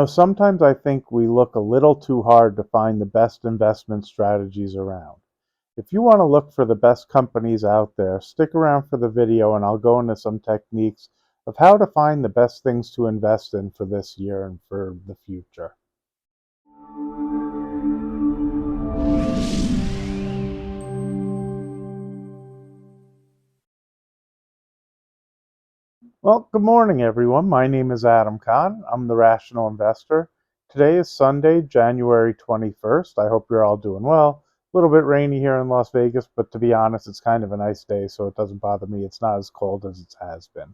Sometimes I think we look a little too hard to find the best investment strategies around. If you want to look for the best companies out there, stick around for the video and I'll go into some techniques of how to find the best things to invest in for this year and for the future. Well, good morning, everyone. My name is Adam Kahn. I'm the Rational Investor. Today is Sunday, January 21st. I hope you're all doing well. A little bit rainy here in Las Vegas, but to be honest, it's kind of a nice day, so it doesn't bother me. It's not as cold as it has been.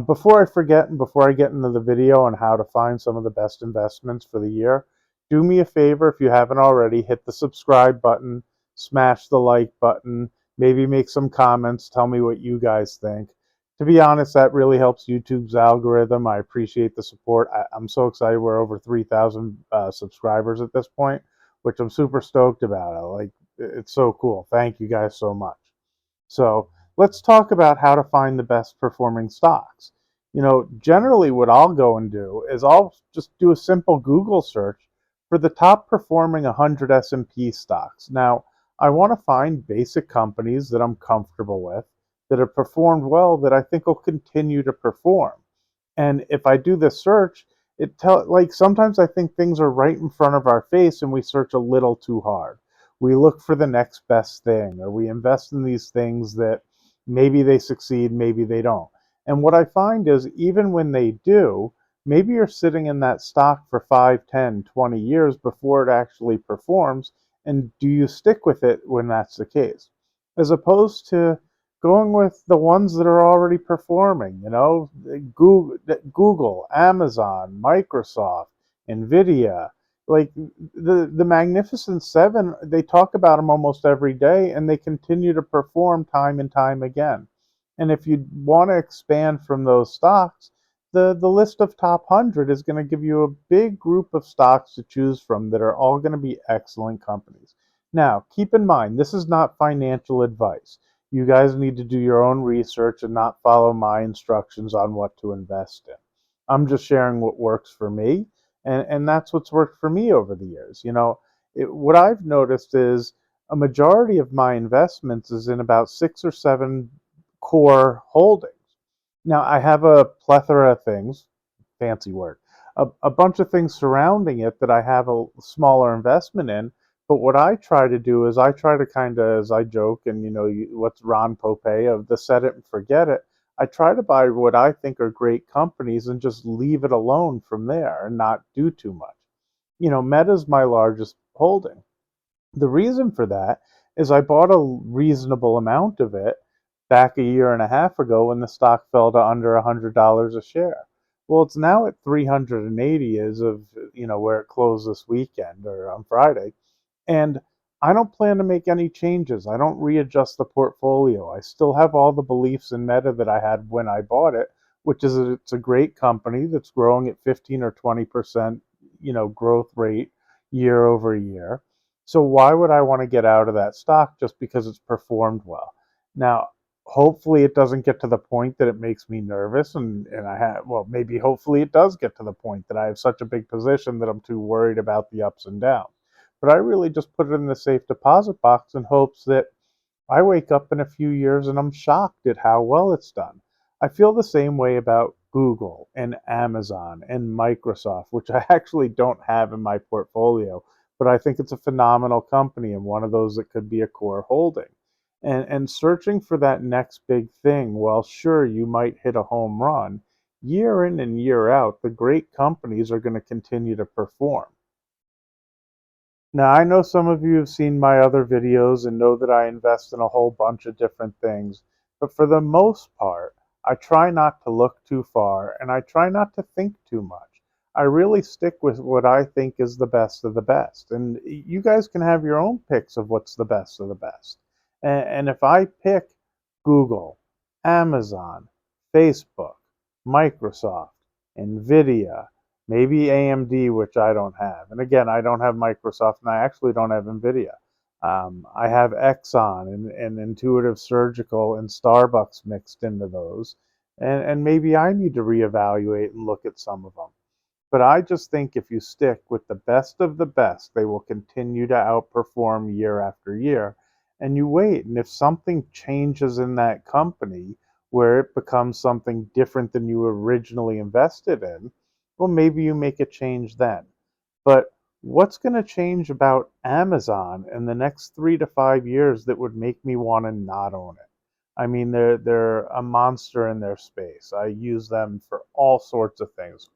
Before I forget and before I get into the video on how to find some of the best investments for the year, do me a favor if you haven't already, hit the subscribe button, smash the like button, maybe make some comments, tell me what you guys think. To be honest, that really helps YouTube's algorithm. I appreciate the support. I'm so excited. We're over 3,000 subscribers at this point, which I'm super stoked about. It's so cool. Thank you guys so much. So let's talk about how to find the best performing stocks. Generally what I'll go and do is I'll just do a simple Google search for the top performing 100 S&P stocks. Now, I want to find basic companies that I'm comfortable with, that have performed well, that I think will continue to perform. And if I do this search, sometimes I think things are right in front of our face and we search a little too hard. We look for the next best thing, or we invest in these things that maybe they succeed, maybe they don't. And what I find is even when they do, maybe you're sitting in that stock for 5, 10, 20 years before it actually performs. And do you stick with it when that's the case? As opposed to going with the ones that are already performing, Google, Amazon, Microsoft, Nvidia, like the Magnificent Seven. They talk about them almost every day, and they continue to perform time and time again. And if you want to expand from those stocks, the list of top 100 is going to give you a big group of stocks to choose from that are all going to be excellent companies. Now, keep in mind, this is not financial advice. You guys need to do your own research and not follow my instructions on what to invest in. I'm just sharing what works for me, and that's what's worked for me over the years. What I've noticed is a majority of my investments is in about 6 or 7 core holdings. Now, I have a plethora of things, fancy word, a bunch of things surrounding it that I have a smaller investment in. But what I try to do is I try to kind of, as I joke, and what's Ron Pope of the set it and forget it. I try to buy what I think are great companies and just leave it alone from there and not do too much. Meta's my largest holding. The reason for that is I bought a reasonable amount of it back a year and a half ago when the stock fell to under $100 a share. Well, it's now at 380 as of, where it closed this weekend or on Friday. And I don't plan to make any changes. I don't readjust the portfolio. I still have all the beliefs in Meta that I had when I bought it, which is that it's a great company that's growing at 15 or 20%, growth rate year over year. So why would I want to get out of that stock just because it's performed well? Now, hopefully it doesn't get to the point that it makes me nervous and maybe hopefully it does get to the point that I have such a big position that I'm too worried about the ups and downs. But I really just put it in the safe deposit box in hopes that I wake up in a few years and I'm shocked at how well it's done. I feel the same way about Google and Amazon and Microsoft, which I actually don't have in my portfolio, but I think it's a phenomenal company and one of those that could be a core holding. And searching for that next big thing, well, sure, you might hit a home run. Year in and year out, the great companies are going to continue to perform. Now, I know some of you have seen my other videos and know that I invest in a whole bunch of different things, but for the most part, I try not to look too far and I try not to think too much. I really stick with what I think is the best of the best. And you guys can have your own picks of what's the best of the best. And if I pick Google, Amazon, Facebook, Microsoft, Nvidia, maybe AMD, which I don't have. And again, I don't have Microsoft, and I actually don't have Nvidia. I have Exxon and Intuitive Surgical and Starbucks mixed into those. And maybe I need to reevaluate and look at some of them. But I just think if you stick with the best of the best, they will continue to outperform year after year. And you wait, and if something changes in that company where it becomes something different than you originally invested in, well, maybe you make a change then. But what's going to change about Amazon in the next 3 to 5 years that would make me want to not own it? I mean, they're a monster in their space. I use them for all sorts of things.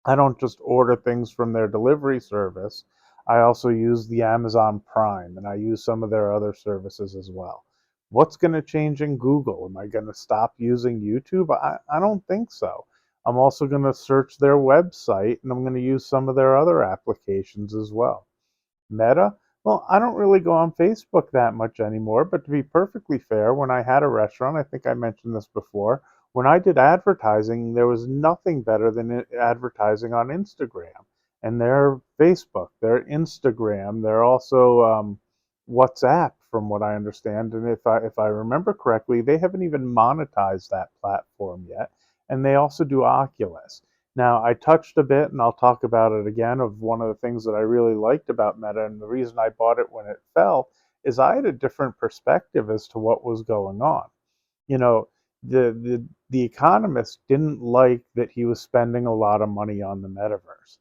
I don't just order things from their delivery service. I also use the Amazon Prime and I use some of their other services as well. What's going to change in Google? Am I going to stop using YouTube? I don't think so. I'm also going to search their website and I'm going to use some of their other applications as well. Meta? Well, I don't really go on Facebook that much anymore, but to be perfectly fair, when I had a restaurant, I think I mentioned this before, when I did advertising, there was nothing better than advertising on Instagram. And their Facebook, their Instagram, they're also WhatsApp, from what I understand. And if I remember correctly, they haven't even monetized that platform yet. And they also do Oculus. Now, I touched a bit, and I'll talk about it again, of one of the things that I really liked about Meta, and the reason I bought it when it fell is I had a different perspective as to what was going on. You know, the economist didn't like that he was spending a lot of money on the metaverse.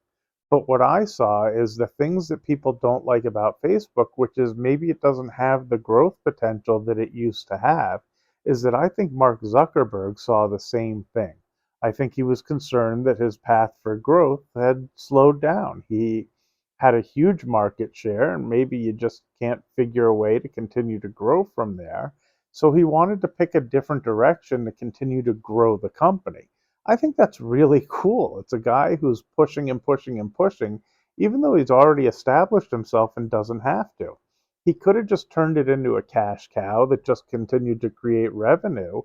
But what I saw is the things that people don't like about Facebook, which is maybe it doesn't have the growth potential that it used to have, is that I think Mark Zuckerberg saw the same thing. I think he was concerned that his path for growth had slowed down. He had a huge market share, and maybe you just can't figure a way to continue to grow from there. So he wanted to pick a different direction to continue to grow the company. I think that's really cool. It's a guy who's pushing and pushing and pushing, even though he's already established himself and doesn't have to. He could have just turned it into a cash cow that just continued to create revenue.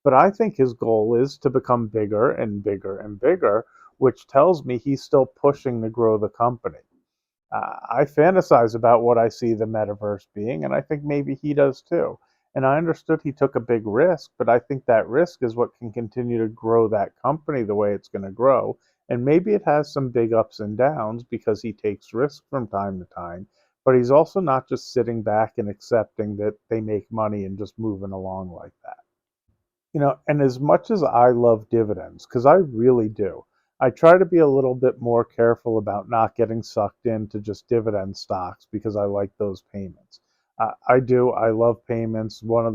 But I think his goal is to become bigger and bigger and bigger, which tells me he's still pushing to grow the company. I fantasize about what I see the metaverse being, and I think maybe he does too. And I understood he took a big risk, but I think that risk is what can continue to grow that company the way it's going to grow. And maybe it has some big ups and downs because he takes risks from time to time, but he's also not just sitting back and accepting that they make money and just moving along like that. And as much as I love dividends, because I really do, I try to be a little bit more careful about not getting sucked into just dividend stocks because I like those payments. I do. I love payments. One of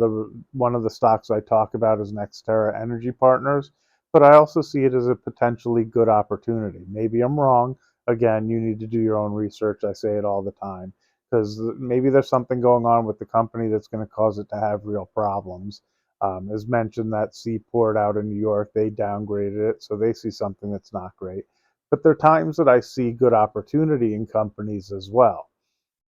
the stocks I talk about is Nextera Energy Partners, but I also see it as a potentially good opportunity. Maybe I'm wrong. Again, you need to do your own research. I say it all the time because maybe there's something going on with the company that's going to cause it to have real problems. As mentioned, that seaport out in New York, they downgraded it, so they see something that's not great. But there are times that I see good opportunity in companies as well.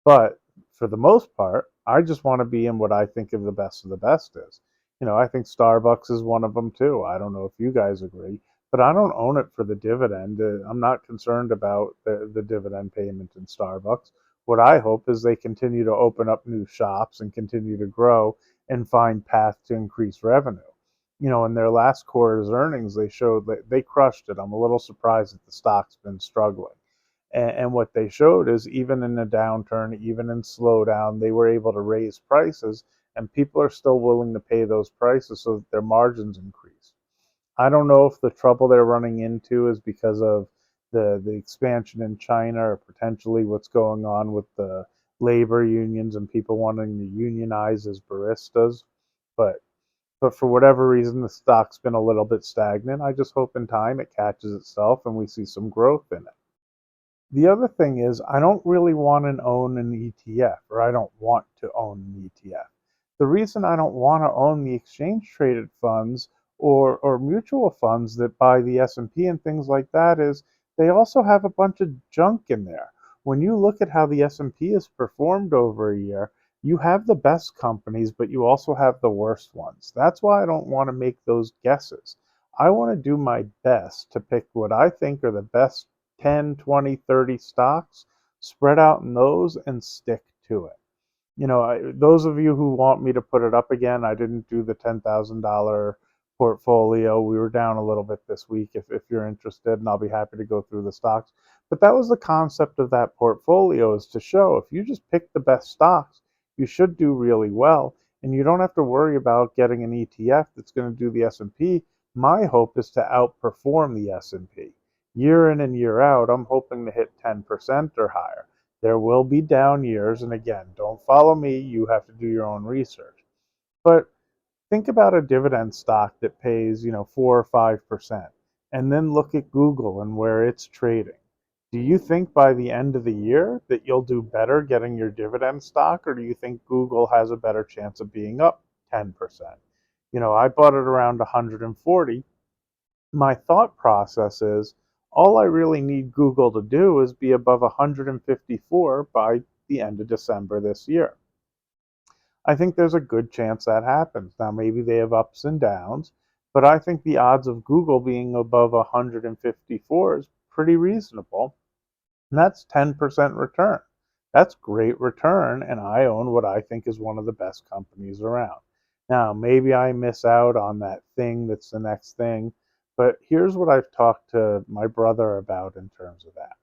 But for the most part, I just want to be in what I think of the best is. I think Starbucks is one of them too. I don't know if you guys agree, but I don't own it for the dividend. I'm not concerned about the dividend payment in Starbucks. What I hope is they continue to open up new shops and continue to grow and find paths to increase revenue. In their last quarter's earnings, they showed that they crushed it. I'm a little surprised that the stock's been struggling. And what they showed is even in a downturn, even in slowdown, they were able to raise prices, and people are still willing to pay those prices so that their margins increase. I don't know if the trouble they're running into is because of the expansion in China or potentially what's going on with the labor unions and people wanting to unionize as baristas. But but for whatever reason, the stock's been a little bit stagnant. I just hope in time it catches itself and we see some growth in it. The other thing is I don't really want to own an ETF, or I don't want to own an ETF. The reason I don't want to own the exchange traded funds or mutual funds that buy the S&P and things like that is they also have a bunch of junk in there. When you look at how the S&P has performed over a year, you have the best companies, but you also have the worst ones. That's why I don't want to make those guesses. I want to do my best to pick what I think are the best 10, 20, 30 stocks, spread out in those and stick to it. Those of you who want me to put it up again, I didn't do the $10,000 portfolio. We were down a little bit this week if you're interested, and I'll be happy to go through the stocks. But that was the concept of that portfolio, is to show if you just pick the best stocks, you should do really well, and you don't have to worry about getting an ETF that's going to do the S&P. My hope is to outperform the S&P. Year in and year out, I'm hoping to hit 10% or higher. There will be down years, and again, don't follow me, you have to do your own research. But think about a dividend stock that pays, 4 or 5%, and then look at Google and where it's trading. Do you think by the end of the year that you'll do better getting your dividend stock, or do you think Google has a better chance of being up 10%? I bought it around 140. My thought process is all I really need Google to do is be above 154 by the end of December this year. I think there's a good chance that happens. Now, maybe they have ups and downs, but I think the odds of Google being above 154 is pretty reasonable. And that's 10% return. That's great return, and I own what I think is one of the best companies around. Now, maybe I miss out on that thing that's the next thing, but here's what I've talked to my brother about in terms of that.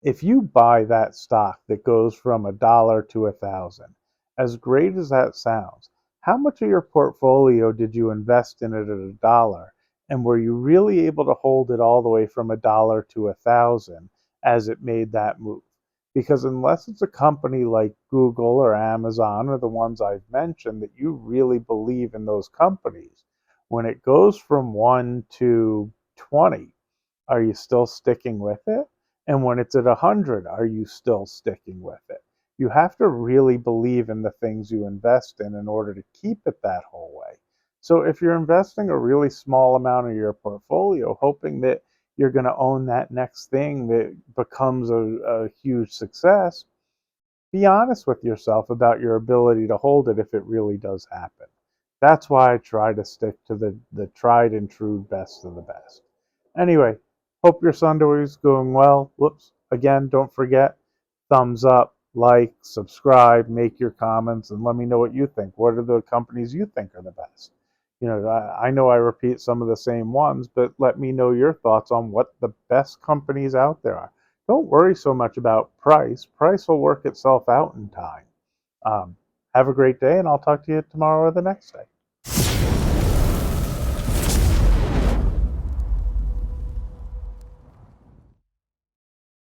If you buy that stock that goes from $1 to 1,000, as great as that sounds, how much of your portfolio did you invest in it at $1? And were you really able to hold it all the way from $1 to 1,000 as it made that move? Because unless it's a company like Google or Amazon or the ones I've mentioned that you really believe in those companies, when it goes from 1 to 20, are you still sticking with it? And when it's at 100, are you still sticking with it? You have to really believe in the things you invest in order to keep it that whole way. So if you're investing a really small amount of your portfolio, hoping that you're going to own that next thing that becomes a huge success, be honest with yourself about your ability to hold it if it really does happen. That's why I try to stick to the tried and true best of the best. Anyway, hope your Sunday is going well. Whoops. Again, don't forget, thumbs up, like, subscribe, make your comments, and let me know what you think. What are the companies you think are the best? I know I repeat some of the same ones, but let me know your thoughts on what the best companies out there are. Don't worry so much about price. Price will work itself out in time. Um, have a great day, and I'll talk to you tomorrow or the next day.